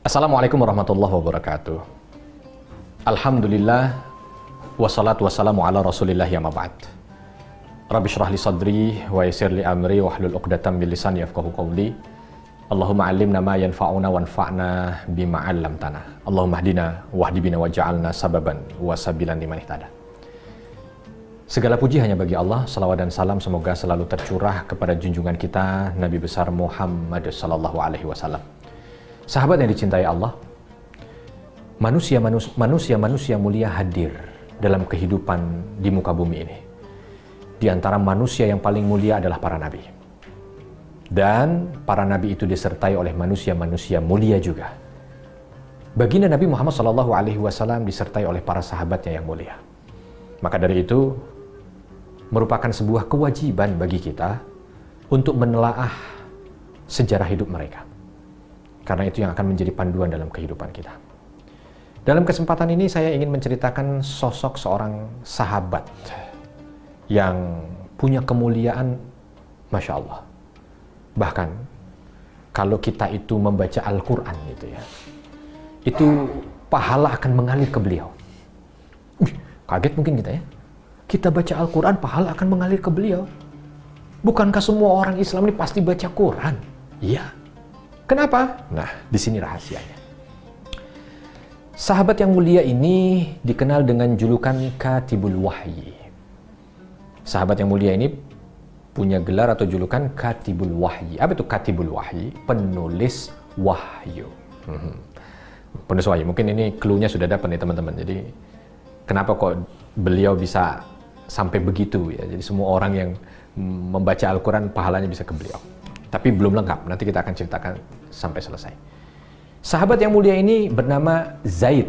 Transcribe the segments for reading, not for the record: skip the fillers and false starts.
Assalamualaikum warahmatullahi wabarakatuh. Alhamdulillah wassalatu wassalamu ala Rasulillah ya mab'ad. Rabbi shrah li sadri wa yassir li amri wahlul 'uqdatam min lisani yafqahu qawli. Allahumma 'allimna ma yanfa'una wanfa'na bima 'allamtana. Allahumma hdina wahdi bina waj'alna sababan wa sabilan liman ihtada. Segala puji hanya bagi Allah, salawat dan salam semoga selalu tercurah kepada junjungan kita Nabi besar Muhammad sallallahu alaihi wasallam. Sahabat yang dicintai Allah, manusia mulia hadir dalam kehidupan di muka bumi ini. Di antara manusia yang paling mulia adalah para nabi. Dan para nabi itu disertai oleh manusia-manusia mulia juga. Baginda Nabi Muhammad SAW disertai oleh para sahabatnya yang mulia. Maka dari itu, merupakan sebuah kewajiban bagi kita untuk menelaah sejarah hidup mereka. Karena itu yang akan menjadi panduan dalam kehidupan kita. Dalam kesempatan ini saya ingin menceritakan sosok seorang sahabat yang punya kemuliaan Masya Allah. Bahkan kalau kita itu membaca Al-Quran gitu ya, itu pahala akan mengalir ke beliau. Kaget mungkin kita ya. Kita baca Al-Quran, pahala akan mengalir ke beliau. Bukankah semua orang Islam ini pasti baca Quran? Iya. Kenapa? Nah, di sini rahasianya. Sahabat yang mulia ini dikenal dengan julukan Katibul Wahyi. Sahabat yang mulia ini punya gelar atau julukan Katibul Wahyi. Apa itu Katibul Wahyi? Penulis wahyu. Penulis wahyu. Mungkin ini clue-nya sudah dapat nih teman-teman. Jadi, kenapa kok beliau bisa sampai begitu ya? Jadi semua orang yang membaca Al-Quran pahalanya bisa ke beliau. Tapi belum lengkap, nanti kita akan ceritakan sampai selesai. Sahabat yang mulia ini bernama Zaid.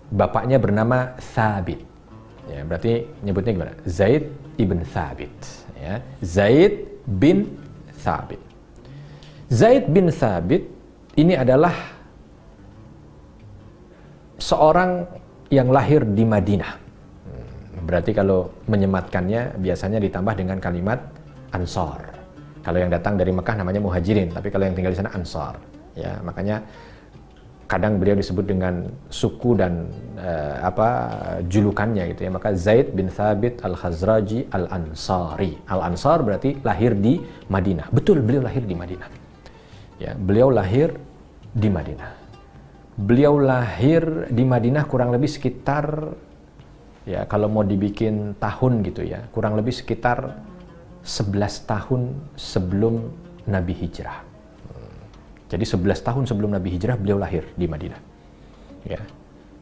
Bapaknya bernama Thabit. Ya, berarti nyebutnya gimana? Zaid ibn Thabit. Ya, Zaid bin Thabit. Zaid bin Thabit ini adalah seorang yang lahir di Madinah. Berarti kalau menyematkannya biasanya ditambah dengan kalimat Ansar. Kalau yang datang dari Mekah namanya Muhajirin, tapi kalau yang tinggal di sana Ansar. Ya, makanya kadang beliau disebut dengan suku dan julukannya gitu ya. Maka Zaid bin Thabit Al-Khazraji Al-Ansari. Al-Ansar berarti lahir di Madinah. Betul, beliau lahir di Madinah. Ya, beliau lahir di Madinah. Beliau lahir di Madinah kurang lebih sekitar, ya kalau mau dibikin tahun gitu ya, kurang lebih sekitar 11 tahun sebelum Nabi Hijrah. Jadi 11 tahun sebelum Nabi Hijrah beliau lahir di Madinah. Ya.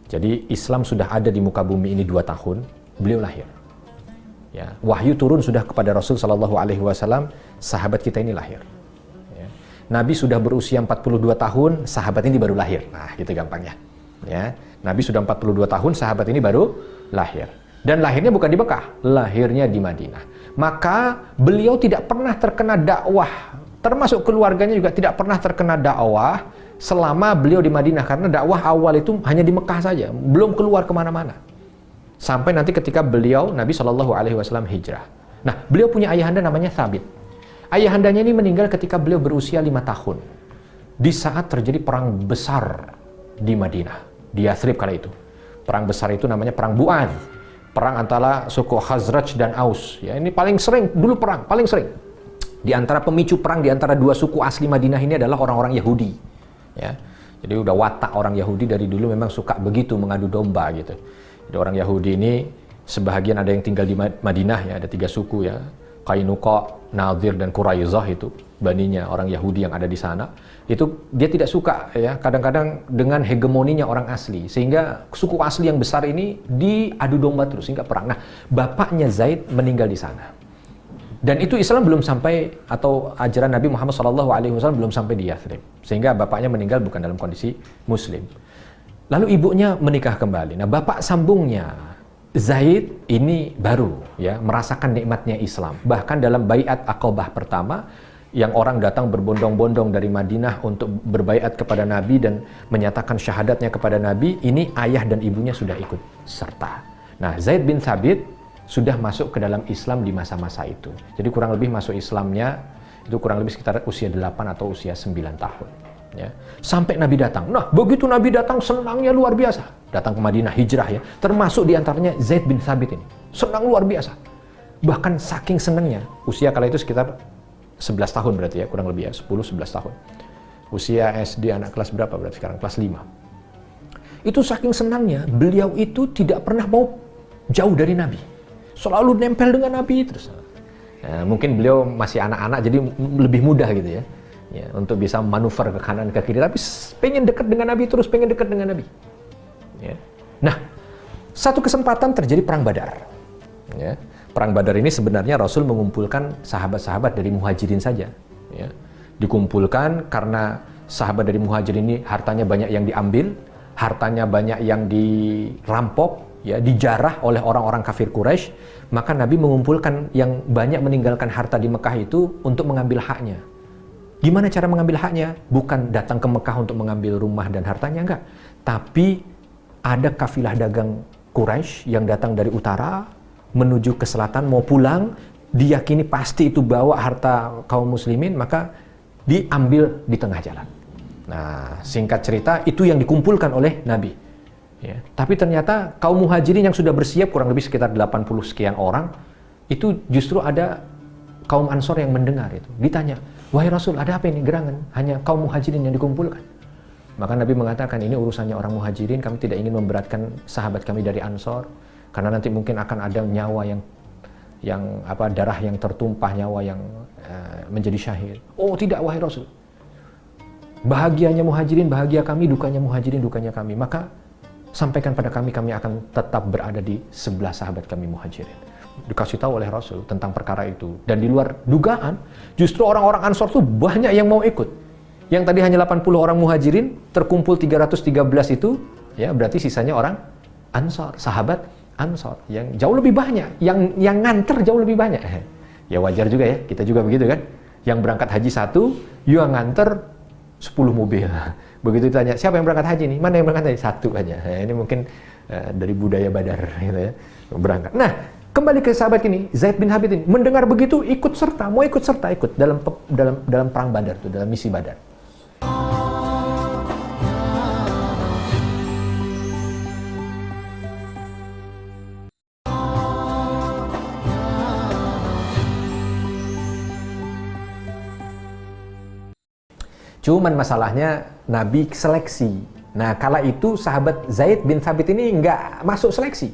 Jadi Islam sudah ada di muka bumi ini 2 tahun, beliau lahir. Ya. Wahyu turun sudah kepada Rasul Shallallahu Alaihi Wasallam, sahabat kita ini lahir. Ya. Nabi sudah berusia 42 tahun, sahabat ini baru lahir. Nah, gitu gampangnya. Ya. Nabi sudah 42 tahun, sahabat ini baru lahir. Dan lahirnya bukan di Mekah, lahirnya di Madinah. Maka beliau tidak pernah terkena dakwah, termasuk keluarganya juga tidak pernah terkena dakwah selama beliau di Madinah, karena dakwah awal itu hanya di Mekah saja, belum keluar kemana-mana. Sampai nanti ketika beliau, Nabi Shallallahu Alaihi Wasallam hijrah. Nah, beliau punya ayahanda namanya Thabit. Ayahandanya ini meninggal ketika beliau berusia 5 tahun. Di saat terjadi perang besar di Madinah, di Yathrib kala itu. Perang besar itu namanya Perang Bu'an. Perang antara suku Khazraj dan Aus. Ya, ini paling sering, dulu perang, paling sering. Di antara pemicu perang, di antara dua suku asli Madinah ini adalah orang-orang Yahudi. Ya, jadi udah watak orang Yahudi dari dulu memang suka begitu, mengadu domba gitu. Jadi orang Yahudi ini, sebahagian ada yang tinggal di Madinah, ya, ada 3 suku ya. Qainuqa, Nadir, dan Quraizah itu baninya orang Yahudi yang ada di sana. Itu dia tidak suka ya kadang-kadang dengan hegemoninya orang asli, sehingga suku asli yang besar ini diadu domba terus sehingga perang. Nah, bapaknya Zaid meninggal di sana. Dan itu Islam belum sampai, atau ajaran Nabi Muhammad SAW belum sampai di Yathrib, sehingga bapaknya meninggal bukan dalam kondisi muslim. Lalu ibunya menikah kembali. Nah, bapak sambungnya Zaid ini baru ya merasakan nikmatnya Islam. Bahkan dalam baiat Aqabah pertama, yang orang datang berbondong-bondong dari Madinah untuk berbaiat kepada Nabi dan menyatakan syahadatnya kepada Nabi, ini ayah dan ibunya sudah ikut serta. Nah, Zaid bin Thabit sudah masuk ke dalam Islam di masa-masa itu. Jadi kurang lebih masuk Islamnya itu kurang lebih sekitar usia 8 atau usia 9 tahun. Ya. Sampai Nabi datang. Nah, begitu Nabi datang, senangnya luar biasa. Datang ke Madinah, hijrah ya. Termasuk diantaranya Zaid bin Thabit ini. Senang luar biasa. Bahkan saking senangnya, usia kala itu sekitar 11 tahun berarti ya, kurang lebih ya, 10-11 tahun. Usia SD anak kelas berapa berarti sekarang? Kelas 5. Itu saking senangnya, beliau itu tidak pernah mau jauh dari Nabi. Selalu nempel dengan Nabi terus. Ya, mungkin beliau masih anak-anak jadi lebih mudah gitu ya. Ya, untuk bisa manuver ke kanan ke kiri, tapi pengen dekat dengan Nabi terus, pengen dekat dengan Nabi. Ya. Nah, satu kesempatan terjadi perang Badar. Ya. Perang Badar ini sebenarnya Rasul mengumpulkan sahabat-sahabat dari Muhajirin saja. Ya. Dikumpulkan karena sahabat dari Muhajirin ini hartanya banyak yang diambil, hartanya banyak yang dirampok, ya, dijarah oleh orang-orang kafir Quraisy. Maka Nabi mengumpulkan yang banyak meninggalkan harta di Mekah itu untuk mengambil haknya. Gimana cara mengambil haknya? Bukan datang ke Mekah untuk mengambil rumah dan hartanya, enggak. Tapi ada kafilah dagang Quraisy yang datang dari utara menuju ke selatan mau pulang, diyakini pasti itu bawa harta kaum muslimin, maka diambil di tengah jalan. Nah, singkat cerita itu yang dikumpulkan oleh Nabi. Ya. Tapi ternyata kaum muhajirin yang sudah bersiap kurang lebih sekitar 80 sekian orang, itu justru ada kaum Ansor yang mendengar itu. Ditanya, wahai Rasul, ada apa ini gerangan? Hanya kaum muhajirin yang dikumpulkan. Maka Nabi mengatakan, ini urusannya orang muhajirin, kami tidak ingin memberatkan sahabat kami dari Ansor, karena nanti mungkin akan ada nyawa darah yang tertumpah, nyawa yang menjadi syahid. Oh tidak, wahai Rasul. Bahagianya muhajirin, bahagia kami, dukanya muhajirin, dukanya kami. Maka sampaikan pada kami akan tetap berada di sebelah sahabat kami muhajirin. Dikasih tahu oleh Rasul tentang perkara itu. Dan di luar dugaan, justru orang-orang Ansor itu banyak yang mau ikut. Yang tadi hanya 80 orang muhajirin, terkumpul 313 itu, ya berarti sisanya orang Ansor, sahabat Ansor. Yang jauh lebih banyak, yang nganter jauh lebih banyak. Ya wajar juga ya, kita juga begitu kan. Yang berangkat haji 1, yang nganter 10 mobil. Begitu ditanya, siapa yang berangkat haji nih? Mana yang berangkat haji? 1 aja. Nah, ini mungkin dari budaya Badar gitu ya, berangkat. Nah, kembali ke sahabat ini, Zaid bin Thabit ini mendengar begitu ikut serta dalam perang Badar itu, dalam misi Badar. Cuman masalahnya Nabi seleksi. Nah, kala itu sahabat Zaid bin Thabit ini nggak masuk seleksi.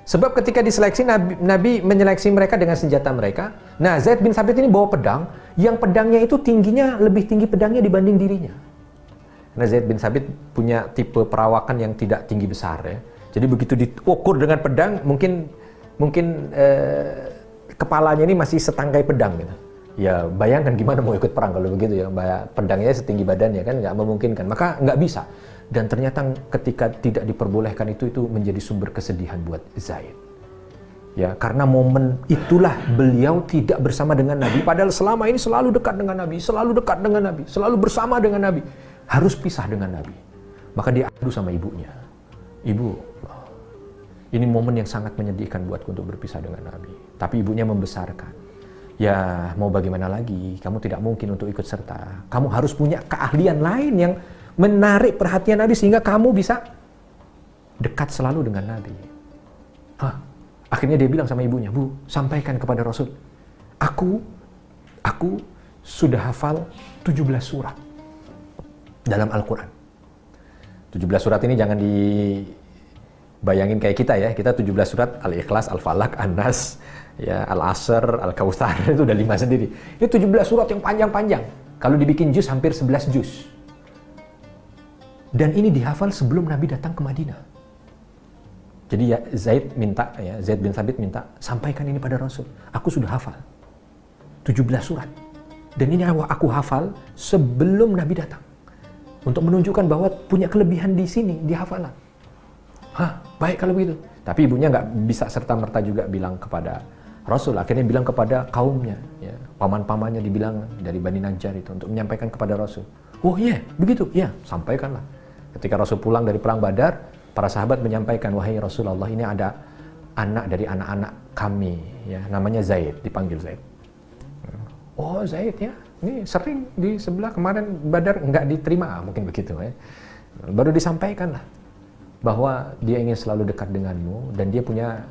Sebab ketika diseleksi, Nabi menyeleksi mereka dengan senjata mereka. Nah, Zaid bin Thabit ini bawa pedang, yang pedangnya itu tingginya lebih tinggi pedangnya dibanding dirinya. Nah, Zaid bin Thabit punya tipe perawakan yang tidak tinggi besar ya. Jadi begitu diukur dengan pedang, mungkin kepalanya ini masih setangkai pedang gitu. Ya bayangkan gimana mau ikut perang kalau begitu ya, pedangnya setinggi badannya kan, nggak memungkinkan, maka nggak bisa. Dan ternyata ketika tidak diperbolehkan itu menjadi sumber kesedihan buat Zaid. Ya, karena momen itulah beliau tidak bersama dengan Nabi, padahal selama ini selalu dekat dengan Nabi, selalu bersama dengan Nabi, harus pisah dengan Nabi. Maka dia adu sama ibunya. Ibu, ini momen yang sangat menyedihkan buatku untuk berpisah dengan Nabi. Tapi ibunya membesarkan. Ya, mau bagaimana lagi? Kamu tidak mungkin untuk ikut serta. Kamu harus punya keahlian lain yang menarik perhatian Nabi sehingga kamu bisa dekat selalu dengan Nabi. Akhirnya dia bilang sama ibunya, Bu, sampaikan kepada Rasul, aku sudah hafal 17 surat dalam Al-Quran. 17 surat ini jangan dibayangin kayak kita ya. Kita 17 surat, Al-Ikhlas, Al-Falaq, An-Nas, ya, Al-Asr, Al-Kautsar, itu udah 5 sendiri. Ini 17 surat yang panjang-panjang. Kalau dibikin juz, hampir 11 juz. Dan ini dihafal sebelum Nabi datang ke Madinah. Jadi ya, Zaid bin Thabit minta, sampaikan ini pada Rasul. Aku sudah hafal 17 surat. Dan ini aku hafal sebelum Nabi datang. Untuk menunjukkan bahwa punya kelebihan di sini, di hafalan. Baik kalau begitu. Tapi ibunya nggak bisa serta-merta juga bilang kepada Rasul, akhirnya bilang kepada kaumnya, ya, paman-pamannya dibilang dari Bani Najjar itu untuk menyampaikan kepada Rasul. Oh iya, begitu, ya, sampaikanlah. Ketika Rasul pulang dari perang Badar, para sahabat menyampaikan, wahai Rasulullah, ini ada anak dari anak-anak kami, ya, namanya Zaid, dipanggil Zaid. Oh Zaid ya, ini sering di sebelah kemarin Badar nggak diterima, mungkin begitu ya. Baru disampaikan lah bahwa dia ingin selalu dekat denganmu dan dia punya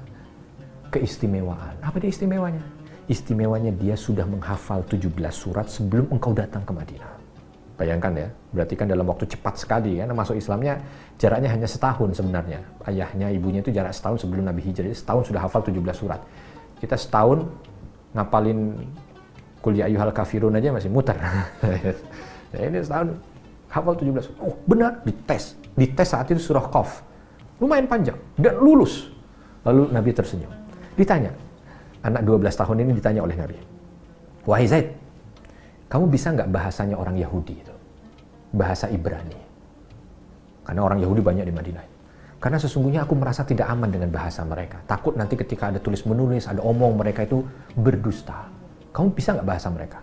keistimewaan. Apa dia istimewanya? Istimewanya dia sudah menghafal 17 surat sebelum engkau datang ke Madinah. Bayangkan ya, berarti kan dalam waktu cepat sekali kan, masuk Islamnya jaraknya hanya setahun sebenarnya. Ayahnya, ibunya itu jarak setahun sebelum Nabi hijrah, jadi setahun sudah hafal 17 surat. Kita setahun ngapalin Qul ya ayyuhal kafirun aja masih muter. Nah, ini setahun hafal 17 surat. Oh benar, dites. Dites saat itu surah Qaf. Lumayan panjang, dan lulus. Lalu Nabi tersenyum. Ditanya, anak 12 tahun ini ditanya oleh Nabi, wahai Zaid, kamu bisa nggak bahasanya orang Yahudi itu? Bahasa Ibrani. Karena orang Yahudi banyak di Madinah. Karena sesungguhnya aku merasa tidak aman dengan bahasa mereka. Takut nanti ketika ada tulis menulis, ada omong mereka itu berdusta. Kamu bisa nggak bahasa mereka?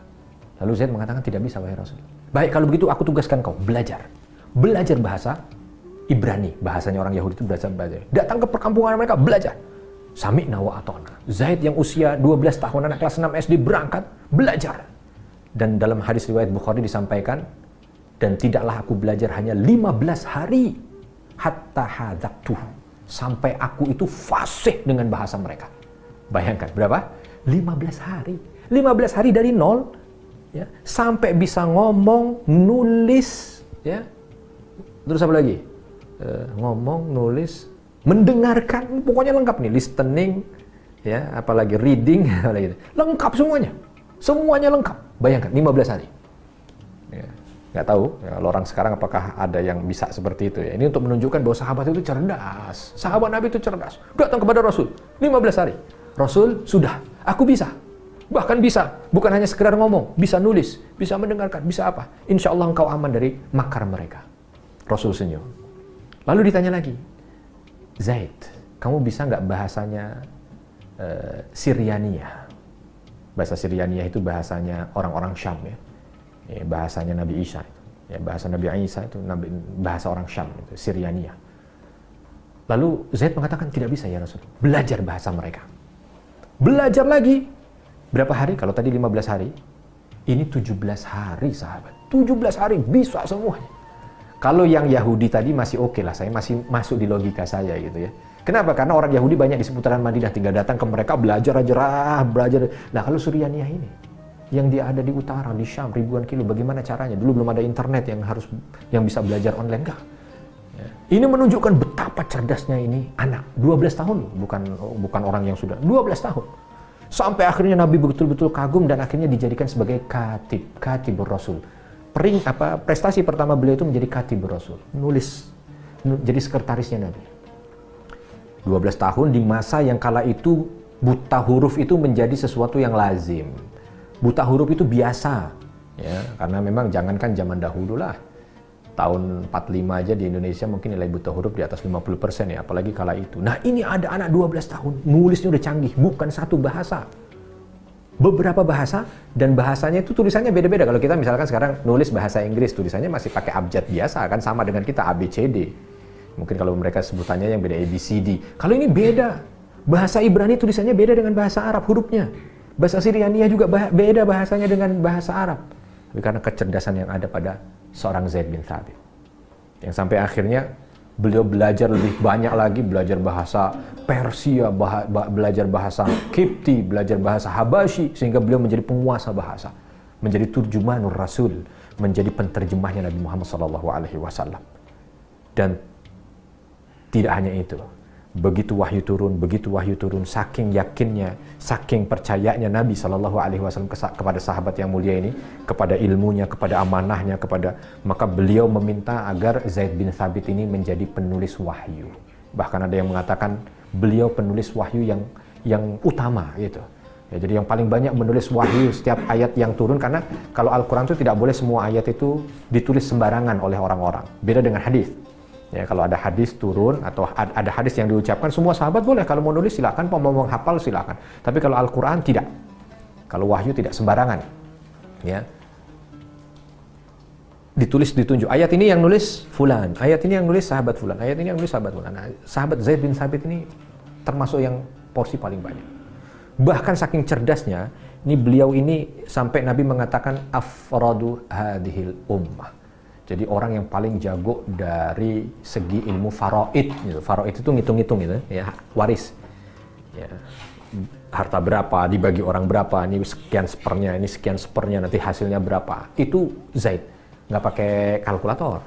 Lalu Zaid mengatakan tidak bisa, wahai Rasul. Baik, kalau begitu aku tugaskan kau belajar. Belajar bahasa Ibrani. Bahasanya orang Yahudi itu belajar. Datang ke perkampungan mereka, belajar. Sami'na wa ata'na. Zaid yang usia 12 tahun, anak kelas 6 SD berangkat, belajar. Dan dalam hadis riwayat Bukhari disampaikan, dan tidaklah aku belajar hanya 15 hari hatta hadzaqtuh, sampai aku itu fasih dengan bahasa mereka. Bayangkan berapa? 15 hari. 15 hari dari nol ya, sampai bisa ngomong, nulis ya. Terus apa lagi? Ngomong, nulis, mendengarkan, pokoknya lengkap nih, listening ya, apalagi reading, apalagi lengkap semuanya. Semuanya lengkap. Bayangkan 15 hari. Ya, nggak tahu ya, kalau orang sekarang apakah ada yang bisa seperti itu ya. Ini untuk menunjukkan bahwa sahabat itu cerdas. Sahabat Nabi itu cerdas. Datang kepada Rasul 15 hari. Rasul, sudah, aku bisa. Bahkan bisa, bukan hanya sekedar ngomong, bisa nulis, bisa mendengarkan, bisa apa. Insya Allah engkau aman dari makar mereka. Rasul senyum. Lalu ditanya lagi, Zaid, kamu bisa nggak bahasanya Syriania? Bahasa Syriania itu bahasanya orang-orang Syam ya. Bahasanya Nabi Isa itu. Ya, bahasa Nabi Isa itu bahasa orang Syam itu, Syriania. Lalu Zaid mengatakan tidak bisa ya Rasul. Belajar bahasa mereka. Belajar lagi. Berapa hari? Kalau tadi 15 hari, ini 17 hari sahabat. 17 hari bisa semuanya. Kalau yang Yahudi tadi masih oke lah, saya masih masuk di logika saya gitu ya. Kenapa? Karena orang Yahudi banyak di seputaran Madinah, tinggal datang ke mereka belajar aja, belajar. Nah kalau Syriania ini, yang dia ada di utara, di Syam, ribuan kilo, bagaimana caranya? Dulu belum ada internet yang bisa belajar online, enggak. Ya. Ini menunjukkan betapa cerdasnya ini anak, 12 tahun, bukan orang yang sudah, 12 tahun. Sampai akhirnya Nabi betul-betul kagum dan akhirnya dijadikan sebagai katibur Rasul. Prestasi pertama beliau itu menjadi katibur Rasul, nulis, jadi sekretarisnya Nabi. 12 tahun di masa yang kala itu buta huruf itu menjadi sesuatu yang lazim. Buta huruf itu biasa, ya, karena memang jangankan zaman dahulu lah. Tahun 45 aja di Indonesia mungkin nilai buta huruf di atas 50% ya, apalagi kala itu. Nah ini ada anak 12 tahun, nulisnya udah canggih, bukan satu bahasa. Beberapa bahasa, dan bahasanya itu tulisannya beda-beda. Kalau kita misalkan sekarang nulis bahasa Inggris, tulisannya masih pakai abjad biasa, kan sama dengan kita ABCD. Mungkin kalau mereka sebutannya yang beda ABCD. Kalau ini beda. Bahasa Ibrani tulisannya beda dengan bahasa Arab hurufnya. Bahasa Syriania juga beda bahasanya dengan bahasa Arab. Tapi karena kecerdasan yang ada pada seorang Zaid bin Thabit. Yang sampai akhirnya beliau belajar lebih banyak lagi, belajar bahasa Persia, belajar bahasa Kipti, belajar bahasa Habasyi, sehingga beliau menjadi penguasa bahasa. Menjadi turjumanur Rasul, menjadi penterjemahnya Nabi Muhammad SAW. Dan tidak hanya itu, begitu wahyu turun, saking yakinnya, saking percayanya Nabi SAW kepada sahabat yang mulia ini, kepada ilmunya, kepada amanahnya, maka beliau meminta agar Zaid bin Thabit ini menjadi penulis wahyu. Bahkan ada yang mengatakan beliau penulis wahyu yang utama gitu. Ya, jadi yang paling banyak menulis wahyu setiap ayat yang turun, karena kalau Al-Quran itu tidak boleh semua ayat itu ditulis sembarangan oleh orang-orang. Beda dengan hadis. Ya, kalau ada hadis turun atau ada hadis yang diucapkan, semua sahabat boleh. Kalau mau nulis silakan, mau menghafal silakan. Tapi kalau Al-Quran tidak. Kalau wahyu tidak sembarangan. Ya. Ditulis, ditunjuk. Ayat ini yang nulis fulan, ayat ini yang nulis sahabat fulan, ayat ini yang nulis sahabat fulan. Nah, sahabat Zaid bin Thabit ini termasuk yang porsi paling banyak. Bahkan saking cerdasnya, Ini beliau ini sampai Nabi mengatakan afradu hadhil ummah. Jadi orang yang paling jago dari segi ilmu faraid gitu. Faraid itu ngitung-ngitung gitu ya, waris. Ya. Harta berapa dibagi orang berapa, ini sekian sepernya, ini sekian sepernya, nanti hasilnya berapa. Itu Zaid. Nggak pakai kalkulator.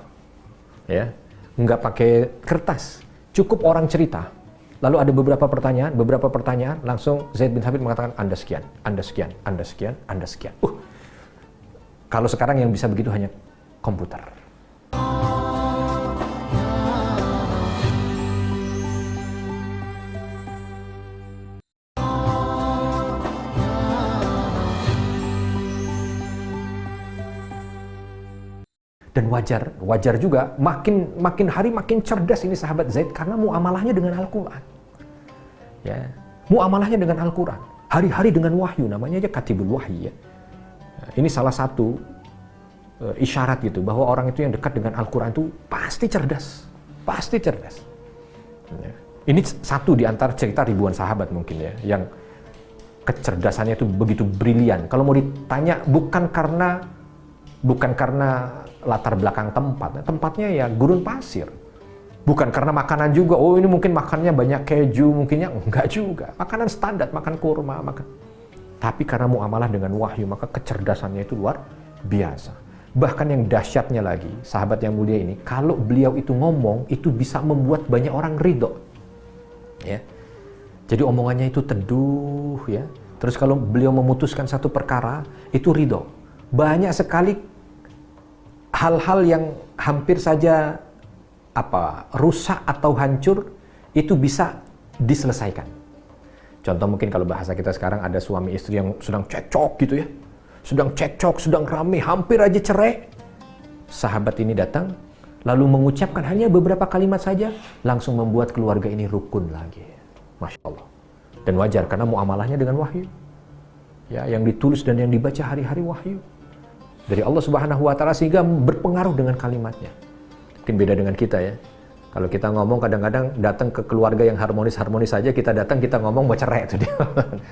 Ya. Nggak pakai kertas. Cukup orang cerita. Lalu ada beberapa pertanyaan, langsung Zaid bin Thabit mengatakan Anda sekian, Anda sekian, Anda sekian, Anda sekian. Kalau sekarang yang bisa begitu hanya komputer. Dan wajar juga makin hari makin cerdas ini sahabat Zaid karena muamalahnya dengan Al-Quran. Ya, muamalahnya dengan Al-Quran. Hari-hari dengan wahyu, namanya aja katibul wahyi ya. Nah, ini salah satu isyarat gitu bahwa orang itu yang dekat dengan Al-Quran itu pasti cerdas. Pasti cerdas. Ya. Ini satu di antara cerita ribuan sahabat mungkin ya yang kecerdasannya itu begitu brilian. Kalau mau ditanya bukan karena latar belakang tempatnya ya gurun pasir. Bukan karena makanan juga, oh ini mungkin makannya banyak keju, mungkinnya enggak juga. Makanan standar, makan kurma, tapi karena muamalah dengan wahyu, maka kecerdasannya itu luar biasa. Bahkan yang dahsyatnya lagi, sahabat yang mulia ini, kalau beliau itu ngomong, itu bisa membuat banyak orang ridho. Ya. Jadi omongannya itu teduh, ya. Terus kalau beliau memutuskan satu perkara, itu ridho. Banyak sekali hal-hal yang hampir saja rusak atau hancur itu bisa diselesaikan. Contoh mungkin kalau bahasa kita sekarang ada suami istri yang sedang cekcok gitu ya. Sedang rame, hampir aja cerai. Sahabat ini datang lalu mengucapkan hanya beberapa kalimat saja langsung membuat keluarga ini rukun lagi. Masya Allah. Dan wajar karena muamalahnya dengan wahyu. Ya, yang ditulis dan yang dibaca hari-hari wahyu dari Allah Subhanahu wa taala sehingga berpengaruh dengan kalimatnya. Mungkin beda dengan kita ya. Kalau kita ngomong kadang-kadang datang ke keluarga yang harmonis-harmonis saja, kita datang kita ngomong mau cerai itu dia.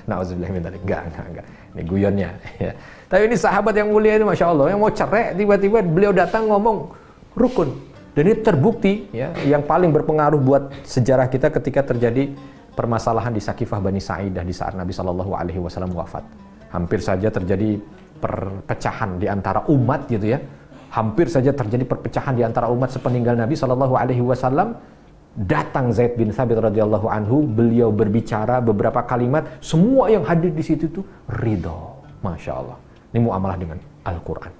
Nauzubillah min dzalik. Enggak. Ini guyonnya ya. Tapi ini sahabat yang mulia itu Masya Allah, yang mau cerai tiba-tiba beliau datang ngomong rukun. Dan ini terbukti ya, yang paling berpengaruh buat sejarah kita ketika terjadi permasalahan di Sakifah Bani Sa'idah di saat Nabi SAW wafat. Hampir saja terjadi perpecahan di antara umat gitu ya. Hampir saja terjadi perpecahan di antara umat sepeninggal Nabi SAW. Datang Zaid bin Thabit radhiyallahu anhu, beliau berbicara beberapa kalimat, semua yang hadir di situ itu ridho. Masya Allah. Ini muamalah dengan Al-Quran.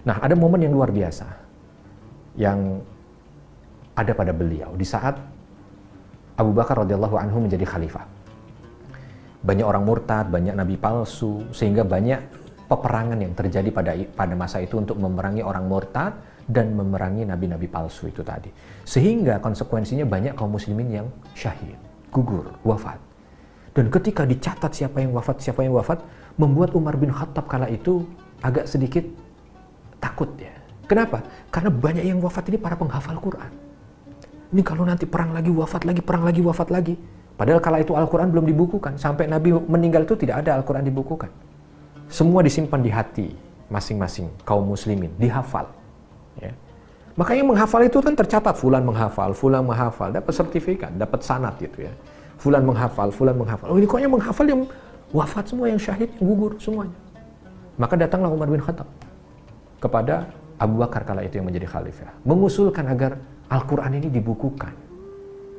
Nah, ada momen yang luar biasa yang ada pada beliau di saat Abu Bakar radhiyallahu anhu menjadi khalifah. Banyak orang murtad, banyak nabi palsu, sehingga banyak peperangan yang terjadi pada masa itu untuk memerangi orang murtad dan memerangi nabi-nabi palsu itu tadi. Sehingga konsekuensinya banyak kaum muslimin yang syahid, gugur, wafat. Dan ketika dicatat siapa yang wafat, membuat Umar bin Khattab kala itu agak sedikit takut ya. Kenapa? Karena banyak yang wafat ini para penghafal Quran. Ini kalau nanti perang lagi, wafat lagi. Padahal kala itu Al-Quran belum dibukukan. Sampai Nabi meninggal itu tidak ada Al-Quran dibukukan. Semua disimpan di hati masing-masing kaum muslimin, dihafal. Ya. Makanya menghafal itu kan tercatat, fulan menghafal, dapat sertifikat, dapat sanad gitu ya. Fulan menghafal. Oh ini kok yang menghafal yang wafat semua, yang syahid, yang gugur semuanya. Maka datanglah Umar bin Khattab kepada Abu Bakar kala itu yang menjadi khalifah, mengusulkan agar Al-Quran ini dibukukan,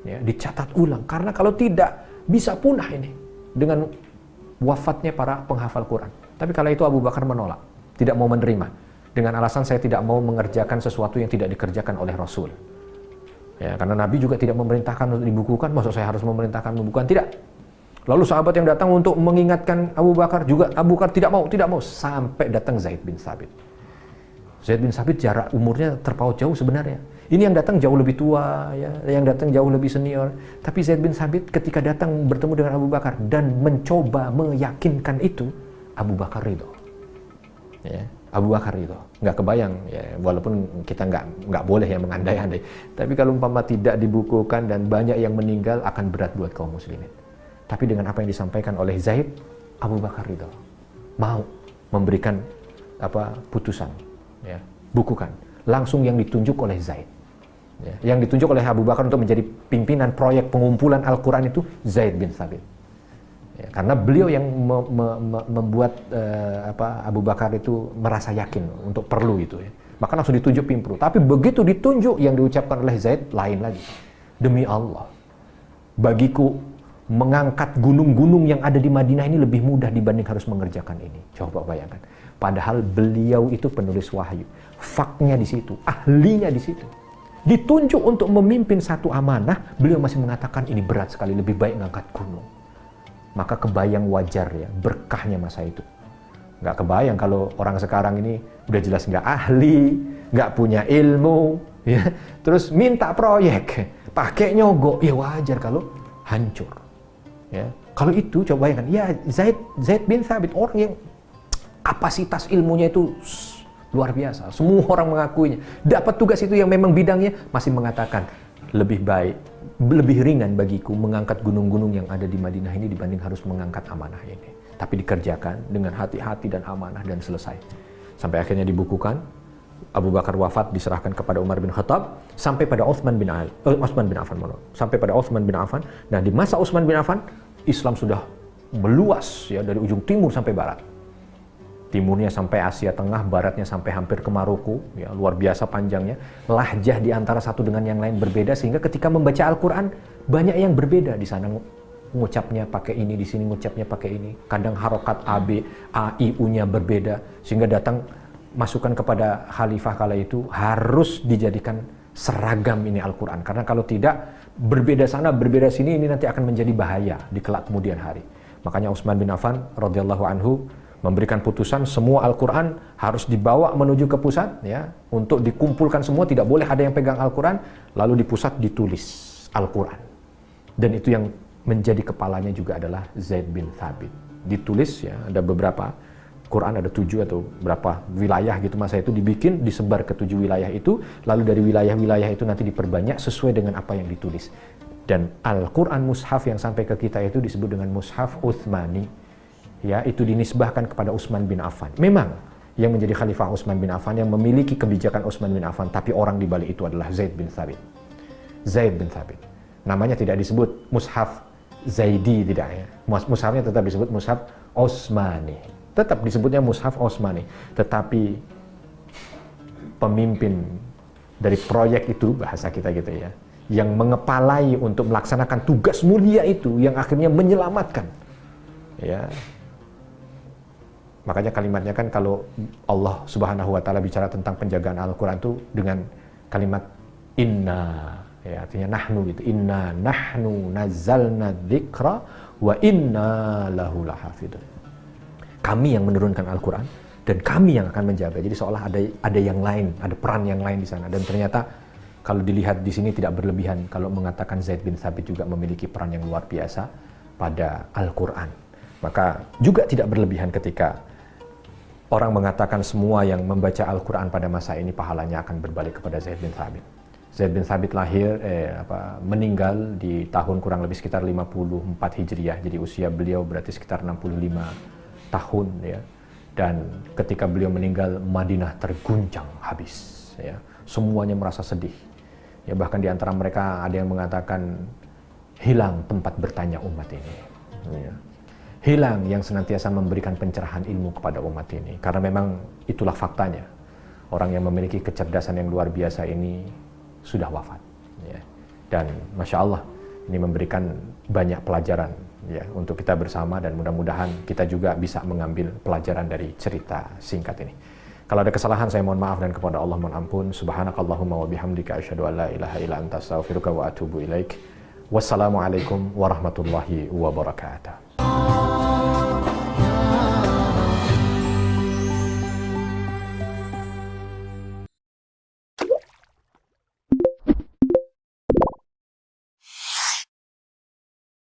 ya, dicatat ulang. Karena kalau tidak bisa punah ini dengan wafatnya para penghafal Quran. Tapi kala itu Abu Bakar menolak, tidak mau menerima. Dengan alasan saya tidak mau mengerjakan sesuatu yang tidak dikerjakan oleh Rasul. Ya, karena Nabi juga tidak memerintahkan untuk dibukukan, maksud saya harus memerintahkan membukukan, tidak. Lalu sahabat yang datang untuk mengingatkan Abu Bakar juga, Abu Bakar tidak mau, sampai datang Zaid bin Thabit. Zaid bin Thabit jarak umurnya terpaut jauh sebenarnya. Ini yang datang jauh lebih tua, ya, yang datang jauh lebih senior. Tapi Zaid bin Thabit ketika datang bertemu dengan Abu Bakar dan mencoba meyakinkan itu, Abu Bakar ridho. Ya, Abu Bakar ridho. Nggak kebayang, ya, walaupun kita nggak boleh ya mengandai-andai. Tapi kalau umpama tidak dibukukan dan banyak yang meninggal akan berat buat kaum muslimin. Tapi dengan apa yang disampaikan oleh Zaid, Abu Bakar ridho. mau memberikan putusan, ya, bukukan. Langsung yang ditunjuk oleh Zaid. Ya, yang ditunjuk oleh Abu Bakar untuk menjadi pimpinan proyek pengumpulan Al-Quran itu Zaid bin Thabit. Ya, karena beliau yang membuat Abu Bakar itu merasa yakin untuk perlu itu. Ya. Maka langsung ditunjuk pimpru. Tapi begitu ditunjuk yang diucapkan oleh Zaid lain lagi. Demi Allah, bagiku mengangkat gunung-gunung yang ada di Madinah ini lebih mudah dibanding harus mengerjakan ini. Coba bayangkan. Padahal beliau itu penulis wahyu. Faknya di situ, ahlinya di situ. Ditunjuk untuk memimpin satu amanah, beliau masih mengatakan ini berat sekali, lebih baik ngangkat gunung. Maka kebayang wajar ya, berkahnya masa itu. Nggak kebayang kalau orang sekarang ini udah jelas nggak ahli, nggak punya ilmu, ya, terus minta proyek, pakai nyogok, ya wajar kalau hancur. Ya. Kalau itu coba bayangkan, ya Zaid bin Thabit, orang yang kapasitas ilmunya itu luar biasa. Semua orang mengakuinya. Dapat tugas itu yang memang bidangnya, masih mengatakan lebih baik, lebih ringan bagiku mengangkat gunung-gunung yang ada di Madinah ini dibanding harus mengangkat amanah ini. Tapi dikerjakan dengan hati-hati dan amanah dan selesai. Sampai akhirnya dibukukan, Abu Bakar wafat diserahkan kepada Umar bin Khattab, sampai pada Utsman bin Affan. Sampai pada Utsman bin Affan. Nah, di masa Utsman bin Affan, Islam sudah meluas ya dari ujung timur sampai barat. Timurnya sampai Asia Tengah, baratnya sampai hampir ke Maroko, ya, luar biasa panjangnya. Lahjah di antara satu dengan yang lain berbeda, sehingga ketika membaca Al-Quran banyak yang berbeda. Di sana ngucapnya pakai ini, di sini ngucapnya pakai ini. Kadang harokat A, B, A, I, U-nya berbeda, sehingga datang masukan kepada khalifah kala itu harus dijadikan seragam ini Al-Quran. Karena kalau tidak, berbeda sana, berbeda sini, ini nanti akan menjadi bahaya di kelak kemudian hari. Makanya Utsman bin Affan radhiyallahu anhu memberikan putusan semua Al-Quran harus dibawa menuju ke pusat, ya, untuk dikumpulkan semua, tidak boleh ada yang pegang Al-Quran, lalu di pusat ditulis Al-Quran. Dan itu yang menjadi kepalanya juga adalah Zaid bin Thabit. Ditulis, ya, ada beberapa Quran, ada 7 atau berapa wilayah gitu masa itu dibikin, disebar ke 7 wilayah itu, lalu dari wilayah-wilayah itu nanti diperbanyak sesuai dengan apa yang ditulis. Dan Al-Quran Mushaf yang sampai ke kita itu disebut dengan Mushaf Utsmani. Ya, itu dinisbahkan kepada Utsman bin Affan. Memang yang menjadi khalifah Utsman bin Affan, yang memiliki kebijakan Utsman bin Affan, tapi orang di balik itu adalah Zaid bin Thabit. Zaid bin Thabit. Namanya tidak disebut Mushaf Zaidi, tidak ya. Mushafnya tetap disebut Mushaf Utsmani. Tetap disebutnya Mushaf Utsmani. Tetapi pemimpin dari proyek itu, bahasa kita gitu ya, yang mengepalai untuk melaksanakan tugas mulia itu, yang akhirnya menyelamatkan, ya. Makanya kalimatnya kan kalau Allah Subhanahu wa taala bicara tentang penjagaan Al-Qur'an itu dengan kalimat inna, ya, artinya nahnu gitu. Inna nahnu nazzalna dzikra wa inna lahu lahafidun. Kami yang menurunkan Al-Qur'an dan kami yang akan menjaga. Jadi seolah ada yang lain, ada peran yang lain di sana. Dan ternyata kalau dilihat di sini tidak berlebihan kalau mengatakan Zaid bin Thabit juga memiliki peran yang luar biasa pada Al-Qur'an. Maka juga tidak berlebihan ketika orang mengatakan semua yang membaca Al-Quran pada masa ini pahalanya akan berbalik kepada Zaid bin Thabit. Zaid bin Thabit meninggal di tahun kurang lebih sekitar 54 Hijriah. Jadi usia beliau berarti sekitar 65 tahun, ya. Dan ketika beliau meninggal, Madinah terguncang habis, ya. Semuanya merasa sedih. Ya, bahkan di antara mereka ada yang mengatakan hilang tempat bertanya umat ini. Ya. Hilang yang senantiasa memberikan pencerahan ilmu kepada umat ini. Karena memang itulah faktanya. Orang yang memiliki kecerdasan yang luar biasa ini sudah wafat. Ya. Dan Masya Allah, ini memberikan banyak pelajaran, ya, untuk kita bersama, dan mudah-mudahan kita juga bisa mengambil pelajaran dari cerita singkat ini. Kalau ada kesalahan, saya mohon maaf, dan kepada Allah mohon ampun. Subhanakallahumma wa bihamdika asyhadu an la ilaha illa anta astaghfiruka wa atubu ilaik. Wassalamualaikum warahmatullahi wabarakatuh.